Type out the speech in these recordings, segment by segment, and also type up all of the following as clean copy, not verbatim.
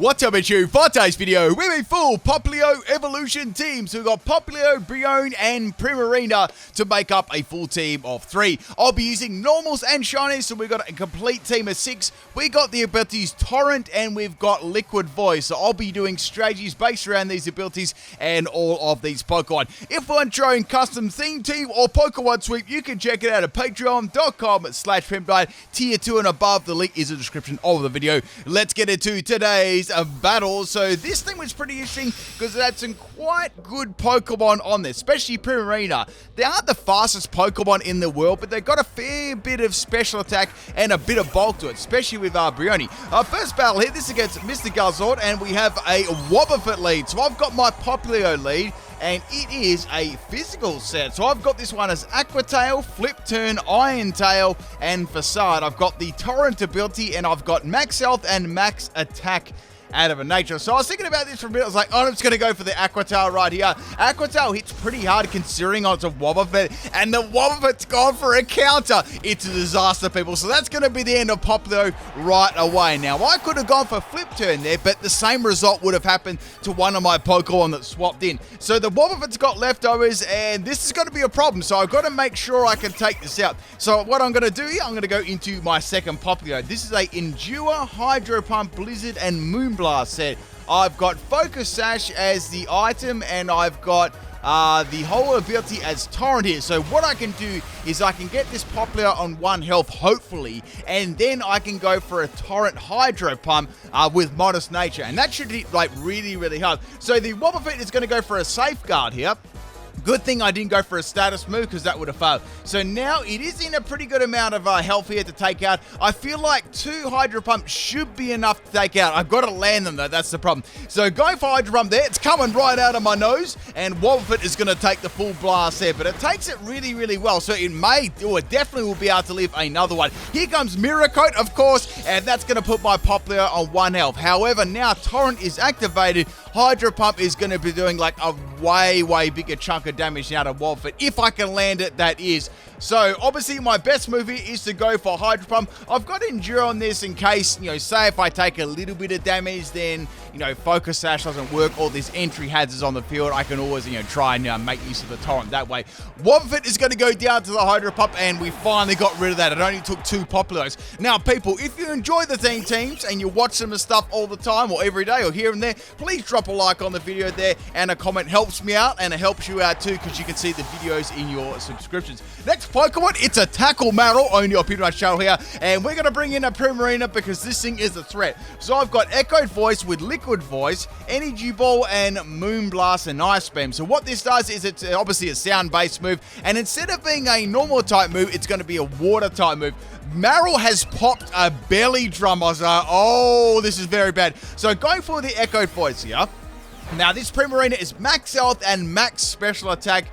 What's up, it's you? For today's video, we're a full Popplio evolution team. So we've got Popplio, Brionne, and Primarina to make up a full team of 3. I'll be using normals and shinies, so we've got a complete team of 6. We got the abilities Torrent, and we've got Liquid Voice. So I'll be doing strategies based around these abilities and all of these Pokemon. If you want your own custom theme team or Pokemon sweep, you can check it out at patreon.com/PIMPNITE. Tier 2 and above, the link is in the description of the video. Let's get into today's battle. So this thing was pretty interesting because it had some quite good Pokemon on there, especially Primarina. They aren't the fastest Pokemon in the world, but they've got a fair bit of special attack and a bit of bulk to it, especially with Brionne. Our first battle here, this is against Mr. Galzord, and we have a Wobbuffet lead. So I've got my Popplio lead, and it is a physical set. So I've got this one as Aqua Tail, Flip Turn, Iron Tail, and Facade. I've got the Torrent ability, and I've got max health and max attack out of a nature. So I was thinking about this for a bit. I was like, oh, I'm just going to go for the Aqua Tail right here. Aqua Tail hits pretty hard considering it's a Wobbuffet, and the Wobbuffet's gone for a counter. It's a disaster, people. So that's going to be the end of Popplio right away. Now, I could have gone for Flip Turn there, but the same result would have happened to one of my Pokemon that swapped in. So the Wobbuffet's got leftovers, and this is going to be a problem. So I've got to make sure I can take this out. So what I'm going to do here, I'm going to go into my second Popplio. This is a Endure, Hydro Pump, Blizzard, and Moonblast set. I've got Focus Sash as the item, and I've got the whole ability as Torrent here. So what I can do is I can get this Popplio on 1 health, hopefully, and then I can go for a Torrent Hydro Pump with Modest Nature, and that should hit like really, really hard. So the Wobbuffet is going to go for a Safeguard here. Good thing I didn't go for a status move because that would have failed. So now it is in a pretty good amount of health here to take out. I feel like 2 Hydro Pump should be enough to take out. I've got to land them though, that's the problem. So going for Hydro Pump there, it's coming right out of my nose, and Wobbuffet is going to take the full blast there, but it takes it really, really well. So it it definitely will be able to live another one. Here comes Mirror Coat, of course, and that's going to put my Popplio on 1 health. However, now Torrent is activated. Hydro Pump is going to be doing like a way, way bigger chunk of damage now to Wobbuffet. If I can land it, that is. So obviously my best move here is to go for Hydro Pump. I've got Endure on this in case, say if I take a little bit of damage, then, Focus Sash doesn't work, all these entry hazards on the field. I can always, try and make use of the Torrent that way. Wobbuffet is going to go down to the Hydro Pump, and we finally got rid of that. It only took 2 Popplios. Now, people, if you enjoy the teams and you watch some of the stuff all the time or every day or here and there, please drop a like on the video there, and a comment helps me out, and it helps you out too because you can see the videos in your subscriptions. Next Pokemon, it's a Tackle Marrow, only on PIMPNITE channel here, and we're going to bring in a Primarina because this thing is a threat. So I've got Echoed Voice with Liquid Voice, Energy Ball, and Moonblast and Ice Beam. So what this does is it's obviously a sound-based move, and instead of being a normal type move, it's going to be a water type move. Marrow has popped a belly drum. I was like, oh, this is very bad. So going for the Echoed Voice here. Now this Primarina is max health and max special attack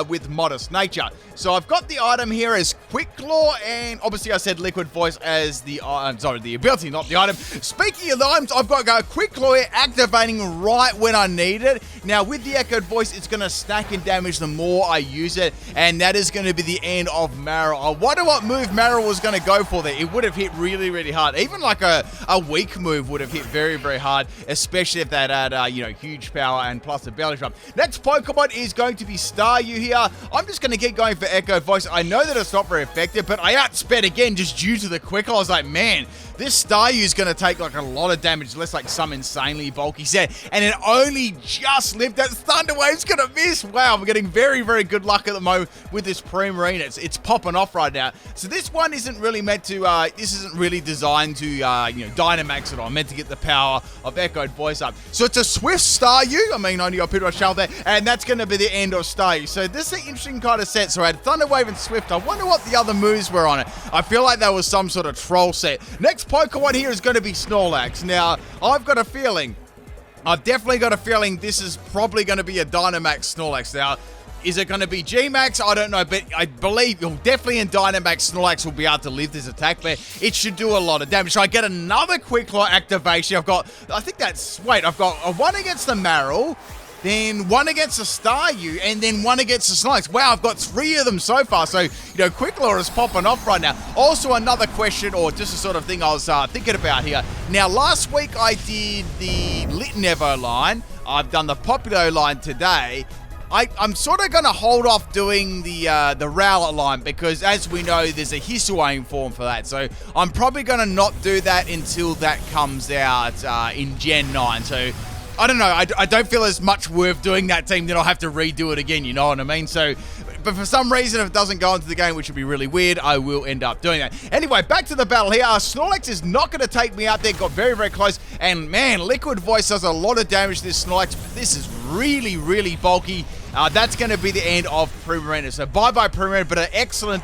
with Modest Nature. So I've got the item here as Quick Claw, and obviously I said Liquid Voice as the ability, not the item. Speaking of the items, I've got Quick Claw here activating right when I need it. Now with the Echoed Voice, it's going to stack in damage the more I use it, and that is going to be the end of Marrow. I wonder what move Marrow was going to go for there. It would have hit really, really hard. Even like a weak move would have hit very, very hard, especially if that had, huge power and plus a belly drum. Next Pokemon is going to be Staryu here. I'm just going to get going for Echoed Voice. I know that it's not very effective, but I outsped again just due to the quick. I was like, man, this Staryu is going to take like a lot of damage unless like some insanely bulky set, and it only just lived. That Thunder Wave's going to miss. Wow, I'm getting very, very good luck at the moment with this Primarina. It's popping off right now. So this one isn't really meant to, this isn't really designed to, Dynamax it on. Meant to get the power of Echoed Voice up. So it's a Swift Staryu. I mean, only got Peter Shell there, and that's going to be the end of Staryu. So this is an interesting kind of set. So I had Thunder Wave and Swift. I wonder what the other moves were on it. I feel like that was some sort of troll set. Next Pokemon here is going to be Snorlax. Now, I've definitely got a feeling this is probably going to be a Dynamax Snorlax. Now, is it going to be G-Max? I don't know, but I believe definitely in Dynamax, Snorlax will be able to live this attack there. It should do a lot of damage. So I get another Quick Claw activation. I've got a one against the Marrow, then one against a Staryu, and then one against the Snorlax. Wow, I've got 3 of them so far. So, Quick Law is popping off right now. Also, another question, or just a sort of thing I was thinking about here. Now, last week I did the Litnevo line. I've done the Popplio line today. I'm sort of going to hold off doing the Rowlet line because, as we know, there's a Hisuian form for that. So I'm probably going to not do that until that comes out in Gen 9. So I don't know. I don't feel as much worth doing that team that I'll have to redo it again. You know what I mean? So, but for some reason, if it doesn't go into the game, which would be really weird, I will end up doing that. Anyway, back to the battle here. Snorlax is not going to take me out there. Got very, very close. And man, Liquid Voice does a lot of damage to this Snorlax. But this is really, really bulky. That's going to be the end of Primarina. So bye-bye Primarina, but an excellent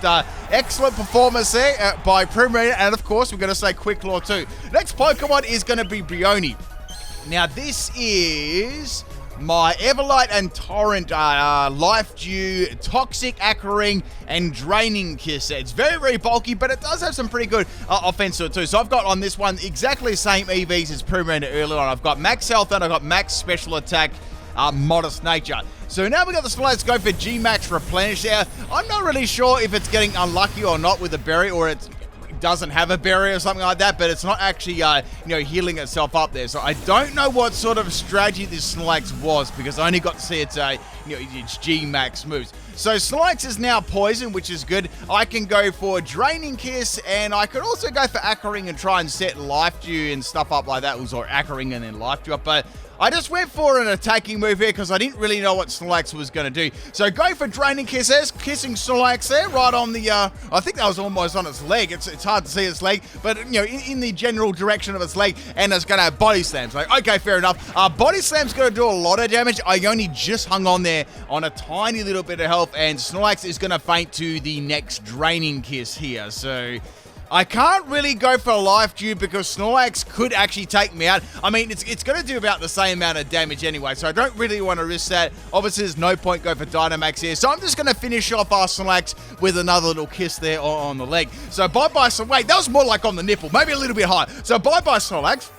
performance there by Primarina. And of course, we're going to say Quick Law too. Next Pokemon is going to be Brionne. Now, this is my Everlight and Torrent Life Dew, Toxic, Acroring, and Draining Kiss. It's very, very bulky, but it does have some pretty good offense to it too. So I've got on this one exactly the same EVs as Primarina earlier on. I've got max health and I've got max special attack, modest nature. So now we've got the Snorlax go for G-Max Replenish there. I'm not really sure if it's getting unlucky or not with the berry, or it doesn't have a berry or something like that, but it's not actually, healing itself up there. So I don't know what sort of strategy this Snorlax was, because I only got to see its G-Max moves. So Snorlax is now poison, which is good. I can go for Draining Kiss, and I could also go for Acroring and try and set Life Dew and stuff up like that, or Acroring and then Life Dew up, but I just went for an attacking move here because I didn't really know what Snorlax was going to do. So go for Draining Kiss. There's kissing Snorlax there, right on the, I think that was almost on its leg. It's hard to see its leg, but, in the general direction of its leg, and it's going to have Body Slam. So, okay, fair enough. Body Slam's going to do a lot of damage. I only just hung on there on a tiny little bit of health, and Snorlax is going to faint to the next Draining Kiss here. So I can't really go for a Life Dew because Snorlax could actually take me out. I mean, it's going to do about the same amount of damage anyway, so I don't really want to risk that. Obviously, there's no point go for Dynamax here, so I'm just going to finish off our Snorlax with another little kiss there on the leg. So bye-bye, wait, that was more like on the nipple, maybe a little bit high. So bye-bye, Snorlax.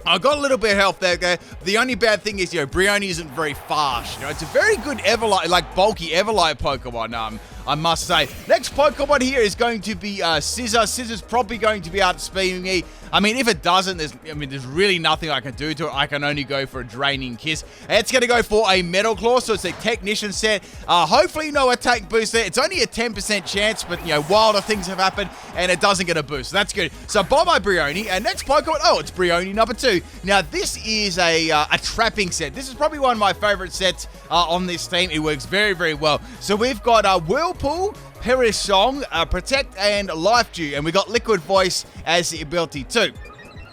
I got a little bit of health there. The only bad thing is, Brionne isn't very fast. It's a very good Everlight, bulky Everlight Pokemon, I must say. Next Pokemon here is going to be Scizor. Scissor's probably going to be outspeeding me. I mean, if it doesn't, there's really nothing I can do to it. I can only go for a Draining Kiss. It's going to go for a Metal Claw, so it's a Technician set. Hopefully no attack boost there. It's only a 10% chance, but, wilder things have happened, and it doesn't get a boost. So that's good. So bye-bye Brionne. And next Pokemon, it's Brionne number 2. Now, this is a trapping set. This is probably one of my favorite sets on this team. It works very, very well. So we've got Whirlpool, Perisong, Protect, and Life Dew, and we got Liquid Voice as the ability too,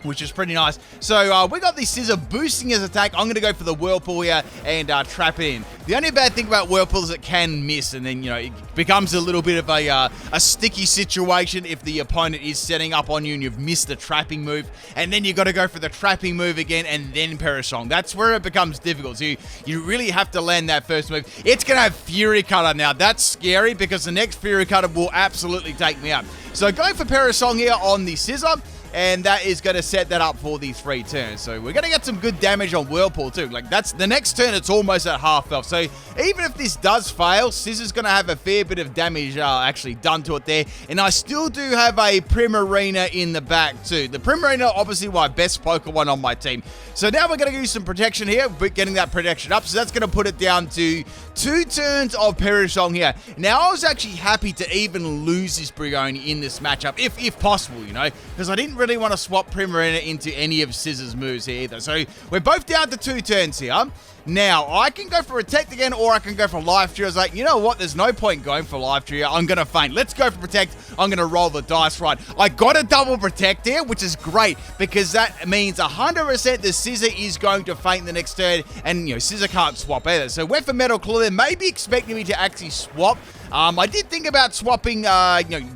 which is pretty nice. So we got the Scissor boosting his attack. I'm going to go for the Whirlpool here and trap it in. The only bad thing about Whirlpool is it can miss, and then, it becomes a little bit of a sticky situation if the opponent is setting up on you and you've missed the trapping move, and then you got to go for the trapping move again and then Perisong. That's where it becomes difficult. So you really have to land that first move. It's going to have Fury Cutter now. That's scary because the next Fury Cutter will absolutely take me out. So going for Perisong here on the Scissor, and that is going to set that up for the 3 turns. So we're going to get some good damage on Whirlpool too. That's the next turn, it's almost at half health. So even if this does fail, Scissor's going to have a fair bit of damage actually done to it there. And I still do have a Primarina in the back too. The Primarina, obviously my best Pokemon on my team. So now we're going to use some protection here, getting that protection up. So that's going to put it down to 2 turns of Perisong here. Now, I was actually happy to even lose this Brionne in this matchup, if possible, because I didn't really want to swap Primarina into any of Scissor's moves here either. So we're both down to 2 turns here. Now, I can go for Protect again, or I can go for Life Dew. I was like, you know what? There's no point going for Life Dew. I'm going to faint. Let's go for Protect. I'm going to roll the dice right. I got a double Protect here, which is great, because that means 100% the Scissor is going to faint the next turn, and, Scissor can't swap either. So went for Metal Claw there, maybe expecting me to actually swap. I did think about swapping,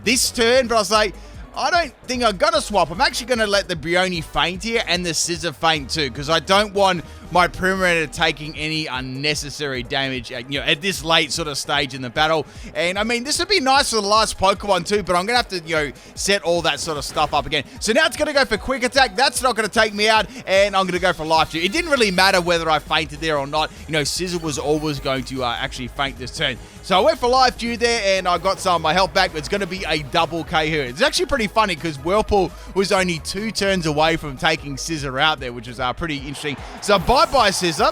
this turn, but I was like, I don't think I'm going to swap. I'm actually going to let the Brionne faint here and the Scissor faint too, because I don't want my Primarina taking any unnecessary damage, at this late sort of stage in the battle. And I mean, this would be nice for the last Pokemon too, but I'm gonna have to, set all that sort of stuff up again. So now it's gonna go for Quick Attack. That's not gonna take me out, and I'm gonna go for Life Steal. It didn't really matter whether I fainted there or not. Scissor was always going to actually faint this turn. So I went for Life Steal there, and I got some of my health back, but it's going to be a double KO here. It's actually pretty funny because Whirlpool was only 2 turns away from taking Scissor out there, which is pretty interesting. So bye-bye Scissor,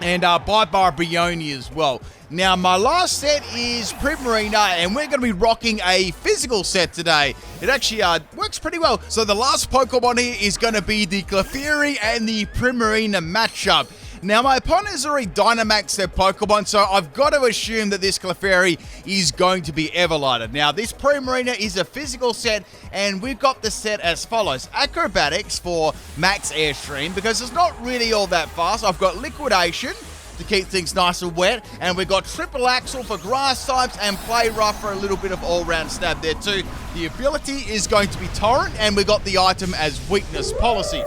and bye-bye Brionne as well. Now, my last set is Primarina, and we're going to be rocking a physical set today. It actually works pretty well. So the last Pokemon here is going to be the Clefairy and the Primarina matchup. Now, my opponent has already Dynamaxed their Pokemon, so I've got to assume that this Clefairy is going to be Everlighted. Now, this Primarina is a physical set, and we've got the set as follows. Acrobatics for max Airstream, because it's not really all that fast. I've got Liquidation to keep things nice and wet, and we've got Triple Axle for grass types, and Play Rough for a little bit of all-round stab there too. The ability is going to be Torrent, and we've got the item as Weakness Policy.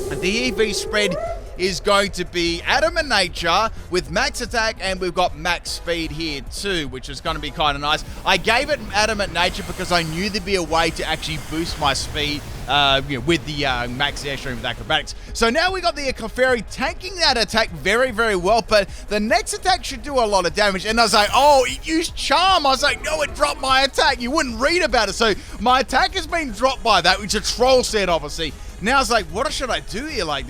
The EV spread is going to be Adamant Nature with max attack, and we've got max speed here too, which is going to be kind of nice. I gave it Adamant Nature because I knew there'd be a way to actually boost my speed with the max Airstream with Acrobatics. So now we got the Clefairy tanking that attack very, very well, but the next attack should do a lot of damage. And I was like, oh, it used Charm. I was like, no, it dropped my attack. You wouldn't read about it. So my attack has been dropped by that, which is a troll set, obviously. Now it's like, what should I do here? Like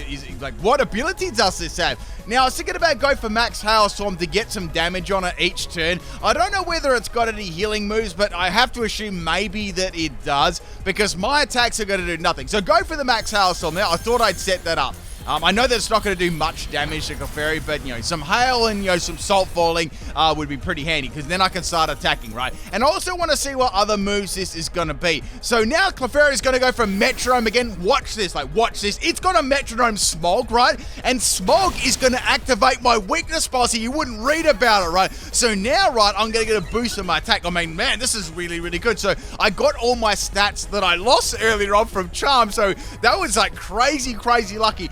what ability does this have? Now I was thinking about going for Max Hailstorm to get some damage on it each turn. I don't know whether it's got any healing moves, but I have to assume maybe that it does, because my attacks are going to do nothing. So go for the Max Hailstorm. Now I thought I'd set that up. I know that it's not going to do much damage to Clefairy, but, some hail and, some salt falling would be pretty handy, because then I can start attacking, right? And I also want to see what other moves this is going to be. So now Clefairy is going to go for Metronome again. Watch this, watch this. It's got a Metronome Smog, right? And Smog is going to activate my Weakness Policy. You wouldn't read about it, right? So now, right, I'm going to get a boost in my attack. I mean, man, this is really, really good. So I got all my stats that I lost earlier on from Charm, so that was, crazy, crazy lucky.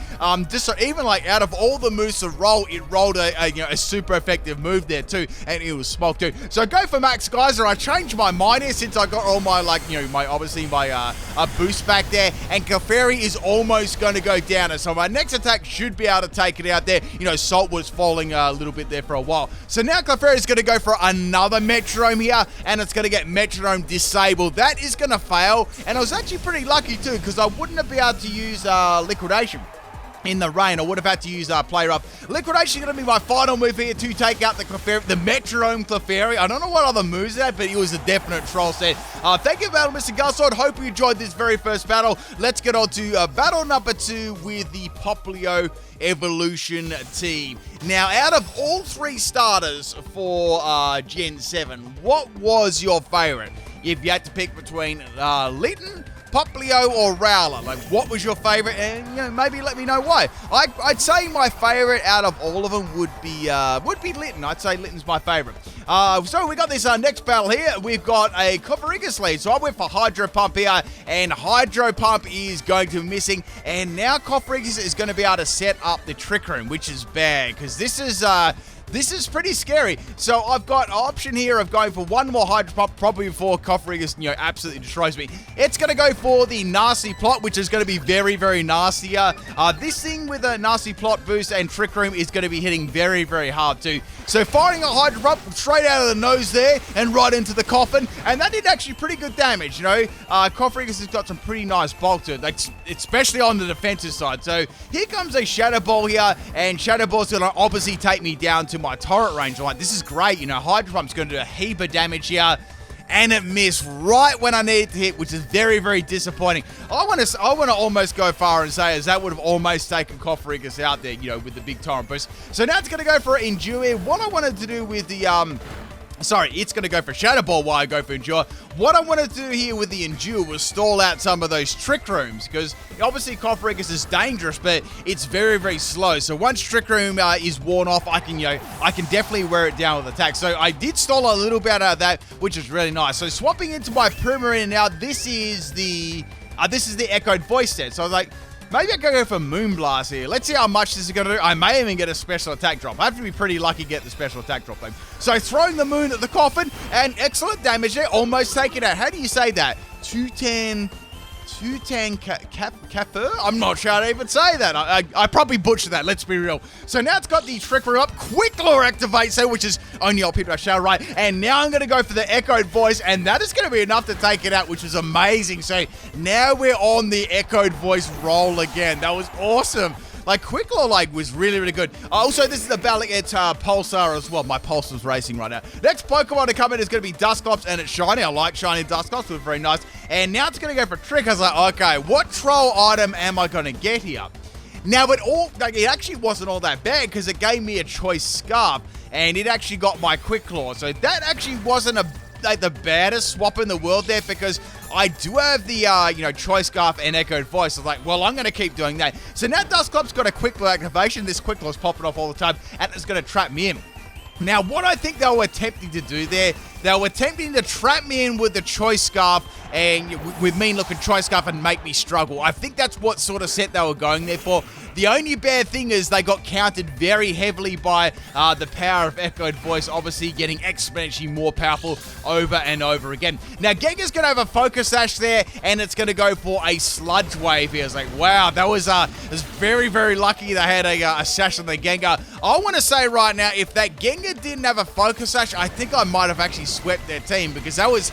Just so even out of all the moves to roll, it rolled a super effective move there too, and it was Smog too. So go for Max Geyser. I changed my mind here since I got all my my boost back there, and Clefairy is almost going to go down, and so my next attack should be able to take it out there. Salt was falling a little bit there for a while. So now Clefairy is going to go for another Metronome here, and it's going to get Metronome disabled. That is going to fail, and I was actually pretty lucky too, because I wouldn't have been able to use Liquidation in the rain. I would have had to use Play Rough. Liquidation is going to be my final move here to take out the Clefairy, the Metronome Clefairy. I don't know what other moves it had, but it was a definite troll set. Thank you for battle, Mr. Gussword. Hope you enjoyed this very first battle. Let's get on to battle number 2 with the Popplio Evolution team. Now, out of all 3 starters for Gen 7, what was your favorite? If you had to pick between Litten, Popplio, or Rowler, what was your favorite? And maybe let me know why. I'd say my favorite out of all of them would be Litten. I'd say Litten's my favorite. So we got this next battle here. We've got a Coffericus lead. So I went for Hydro Pump here, and Hydro Pump is going to be missing. And now Coffericus is going to be able to set up the Trick Room, which is bad, because this is pretty scary. So I've got an option here of going for one more Hydro Pump, probably before Coffericus, absolutely destroys me. It's going to go for the Nasty Plot, which is going to be very, very nasty. This thing with a Nasty Plot boost and Trick Room is going to be hitting very, very hard too. So firing a Hydro Pump straight out of the nose there and right into the coffin, and that did actually pretty good damage, Coffericus has got some pretty nice bulk to it, especially on the defensive side. So here comes a Shadow Ball here, and Shadow Ball's going to obviously take me down to my turret range. This is great, Hydro Pump's going to do a heap of damage here, and it missed right when I needed to hit, which is very, very disappointing. I want to almost go far and say as that would have almost taken Coffericus out there, with the big torrent boost. So now it's going to go for Endure. What I wanted to do with the it's going to go for Shadow Ball while I go for Endure. What I wanted to do here with the Endure was stall out some of those Trick Rooms, because obviously Coffericus is dangerous, but it's very, very slow. So once Trick Room is worn off, I can definitely wear it down with attack. So I did stall a little bit out of that, which is really nice. So swapping into my Primarina now, this is the Echoed Voice set. So I was like, Maybe I can go for Moonblast here. Let's see how much this is going to do. I may even get a special attack drop. I have to be pretty lucky to get the special attack drop, though. So throwing the moon at the coffin, and excellent damage there. Almost taking out. How do you say that? 210 Kafir? I'm not sure how to even say that. I probably butchered that, let's be real. So now it's got the Trick Room up. Quick Law activates there, which is only old people I shall, right? And now I'm going to go for the Echoed Voice, and that is going to be enough to take it out, which is amazing. So now we're on the Echoed Voice roll again. That was awesome. Like, Quick Law, like, was really, really good. Also, this is the Ballet Pulsar as well. My pulse is racing right now. Next Pokemon to come in is going to be Dusclops, and it's shiny. I like shiny Dusclops. It was very nice. And now it's going to go for Trick. I was like, okay, what troll item am I going to get here? Now, it actually wasn't all that bad because it gave me a choice scarf, and it actually got my Quick Claw. So that actually wasn't the baddest swap in the world there, because I do have the, Choice Scarf and Echoed Voice. I was like, well, I'm going to keep doing that. So now Dusclops got a Quick Claw activation. This Quick Claw's popping off all the time, and it's going to trap me in. Now, what I think they were attempting to do there, they were attempting to trap me in with the Choice Scarf, and with me looking Choice Scarf and make me struggle. I think that's what sort of set they were going there for. The only bad thing is they got countered very heavily by the power of Echoed Voice, obviously getting exponentially more powerful over and over again. Now, Gengar's going to have a Focus Sash there, and it's going to go for a Sludge Wave here. It's like, wow, that was very, very lucky they had a Sash on the Gengar. I want to say right now, if that Gengar didn't have a Focus Sash, I think I might have actually swept their team, because that was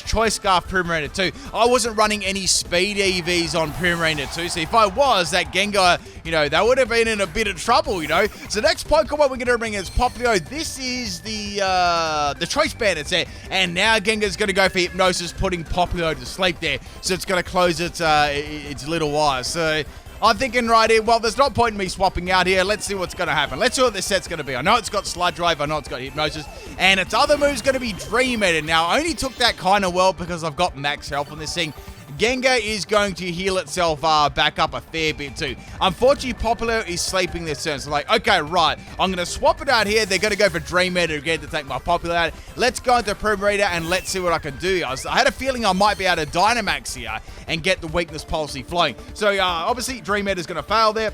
Choice Scarf Primarina 2. I wasn't running any speed EVs on Primarina 2, so if I was, that Gengar, they would have been in a bit of trouble, So next Pokemon we're going to bring is Popplio. This is the Choice Bandits there, and now Gengar's going to go for Hypnosis, putting Popplio to sleep there, so it's going to close its little eyes. So I'm thinking right here, well, there's no point in me swapping out here. Let's see what's going to happen. Let's see what this set's going to be. I know it's got Sludge Wave. I know it's got Hypnosis. And its other move's going to be Dream Eater. Now, I only took that kind of well because I've got max health on this thing. Gengar is going to heal itself back up a fair bit too. Unfortunately, Popplio is sleeping this turn. So like, okay, right. I'm going to swap it out here. They're going to go for Dream Eater again to take my Popplio out. Let's go into Primarina and let's see what I can do. I had a feeling I might be able to Dynamax here and get the Weakness Policy flowing. So obviously, Dream Eater is going to fail there.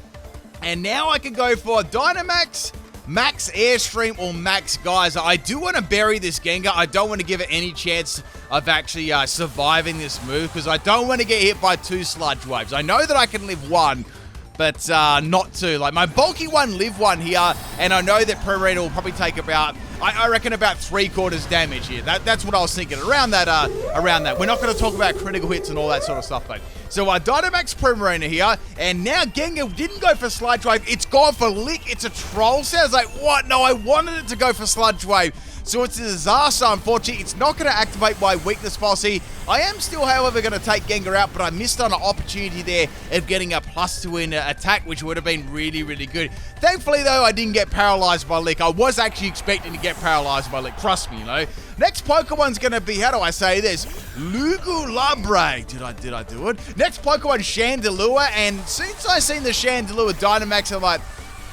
And now I can go for Dynamax, Max Airstream, or Max Geyser. I do want to bury this Gengar. I don't want to give it any chance of actually surviving this move, because I don't want to get hit by 2 Sludge Waves. I know that I can live 1, but not 2. Like, my bulky one live 1 here, and I know that Primarina will probably take about, I reckon, about 3/4 damage here. That's what I was thinking, around that. We're not going to talk about critical hits and all that sort of stuff, though. So Dynamax Primarina here, and now Gengar didn't go for Sludge Wave. It's gone for Lick. It's a Troll Set. I was like, what? No, I wanted it to go for Sludge Wave. So it's a disaster, unfortunately. It's not going to activate my Weakness Policy. I am still, however, going to take Gengar out, but I missed on an opportunity there of getting a +2 in attack, which would have been really, really good. Thankfully, though, I didn't get paralyzed by Lick. I was actually expecting to get paralyzed by Lick. Trust me, Next Pokemon's going to be, how do I say this? Lugulabre. Did I do it? Next Pokemon, Chandelure, and since I seen the Chandelure Dynamax, I'm like,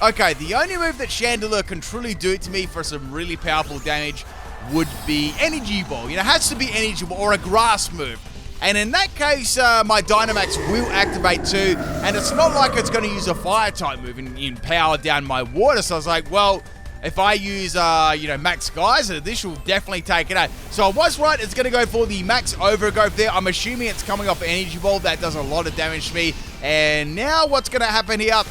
okay, the only move that Chandelier can truly do to me for some really powerful damage would be Energy Ball. It has to be Energy Ball or a Grass move. And in that case, my Dynamax will activate too, and it's not like it's going to use a Fire-type move and power down my Water. So I was like, well, if I use, Max Geyser, this will definitely take it out. So I was right, it's going to go for the Max Overgrowth there. I'm assuming it's coming off Energy Ball. That does a lot of damage to me. And now what's going to happen here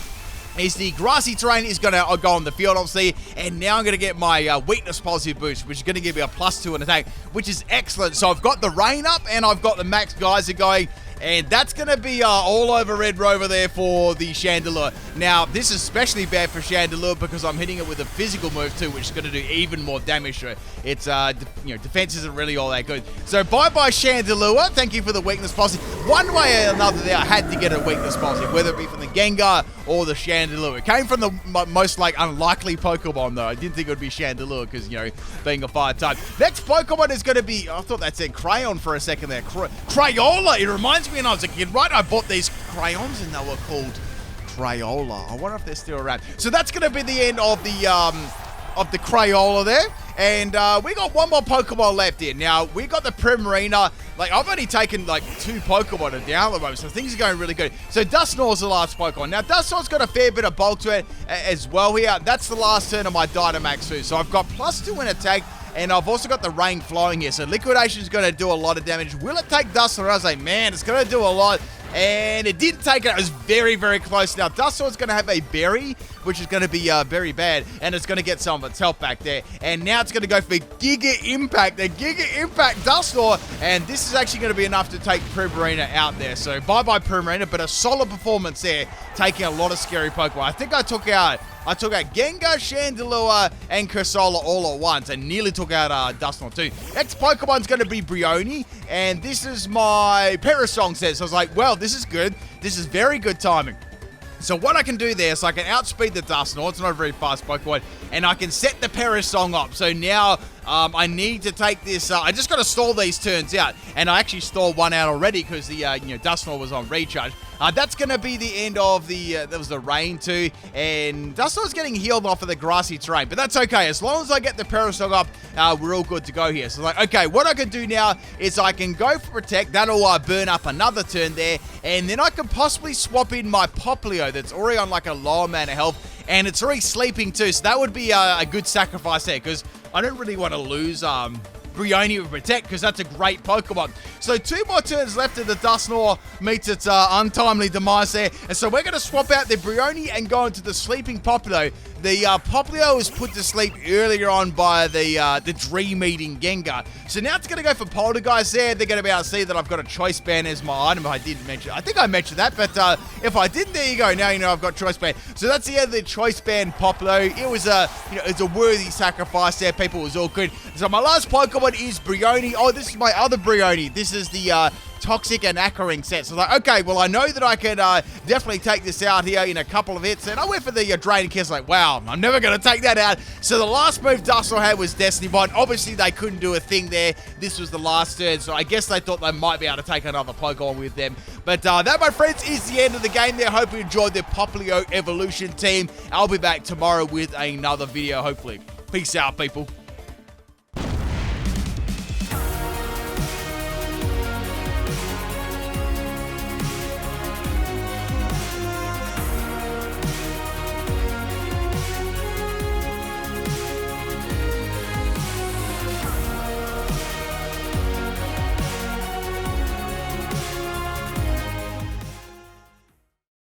is the grassy terrain is going to go on the field, obviously, and now I'm going to get my Weakness Policy boost, which is going to give me a +2 in attack, which is excellent. So I've got the Rain up, and I've got the Max Geyser going, and that's going to be all over Red Rover there for the Chandelure. Now, this is especially bad for Chandelure because I'm hitting it with a physical move too, which is going to do even more damage to it. It's, defense isn't really all that good. So, bye-bye Chandelure. Thank you for the Weakness Policy. One way or another there, I had to get a Weakness Policy, whether it be from the Gengar or the Chandelure. It came from the most, unlikely Pokemon, though. I didn't think it would be Chandelure because, being a fire type. Next Pokemon is going to be, I thought that said Crayon for a second there. Crayola. It reminds me when I was a kid, right? I bought these crayons and they were called Crayola. I wonder if they're still around. So that's going to be the end of the of the Crayola there. And we got one more Pokemon left here. Now, we got the Primarina. Like, I've only taken, like, 2 Pokemon down at the moment, so things are going really good. So, Dusknoir's the last Pokemon. Now, Dusknoir's got a fair bit of bulk to it as well here. That's the last turn of my Dynamax too. So, I've got +2 in attack, and I've also got the Rain flowing here. So, Liquidation is going to do a lot of damage. Will it take Dusknoir? I was like, man, it's going to do a lot. And it didn't take it. It was very, very close. Now, Dusknoir's going to have a berry, which is going to be very bad. And it's going to get some of its health back there. And now it's going to go for Giga Impact. The Giga Impact Dusknoir. And this is actually going to be enough to take Primarina out there. So, bye-bye Primarina. But a solid performance there, taking a lot of scary Pokemon. I think I took out Gengar, Chandelier, and Cursola all at once, and nearly took out Dusknoir too. Next Pokemon's going to be Brionne, and this is my Parasong set. So I was like, well, this is good. This is very good timing. So what I can do there is I can outspeed the Dusknoir. It's not a very fast Pokemon. And I can set the Parasong up. So now I need to take this. I just got to stall these turns out. And I actually stalled one out already because the Dusknoir was on recharge. That's going to be the end of the, that was the rain too. And Dusknoir's getting healed off of the grassy terrain. But that's okay. As long as I get the Parasong up, we're all good to go here. So like, okay, what I can do now is I can go for Protect. That'll burn up another turn there. And then I can possibly swap in my Popplio that's already on like a low amount of health. And it's already sleeping too. So that would be a good sacrifice there because I don't really want to lose Brionne with Protect because that's a great Pokemon. So 2 more turns left of the Dusknoir meets its untimely demise there. And so we're going to swap out the Brionne and go into the sleeping Popplio. The Popplio was put to sleep earlier on by the Dream-Eating Gengar. So now it's going to go for Poltergeist there. They're going to be able to see that I've got a Choice Band as my item. I didn't mention. I think I mentioned that, but if I didn't, there you go. Now you know I've got Choice Band. So that's the end of the Choice Band Popplio. It was it's a worthy sacrifice there. People, it was all good. So my last Pokemon is Brionne. Oh, this is my other Brionne. This is the Toxic and Ackering set. So like, okay, well, I know that I can definitely take this out here in a couple of hits. And I went for the Drain Kiss, like, wow, I'm never going to take that out. So the last move Dusknoir had was Destiny Bond. Obviously, they couldn't do a thing there. This was the last turn. So I guess they thought they might be able to take another Pokemon with them. But that, my friends, is the end of the game there. Hope you enjoyed the Popplio Evolution team. I'll be back tomorrow with another video, hopefully. Peace out, people.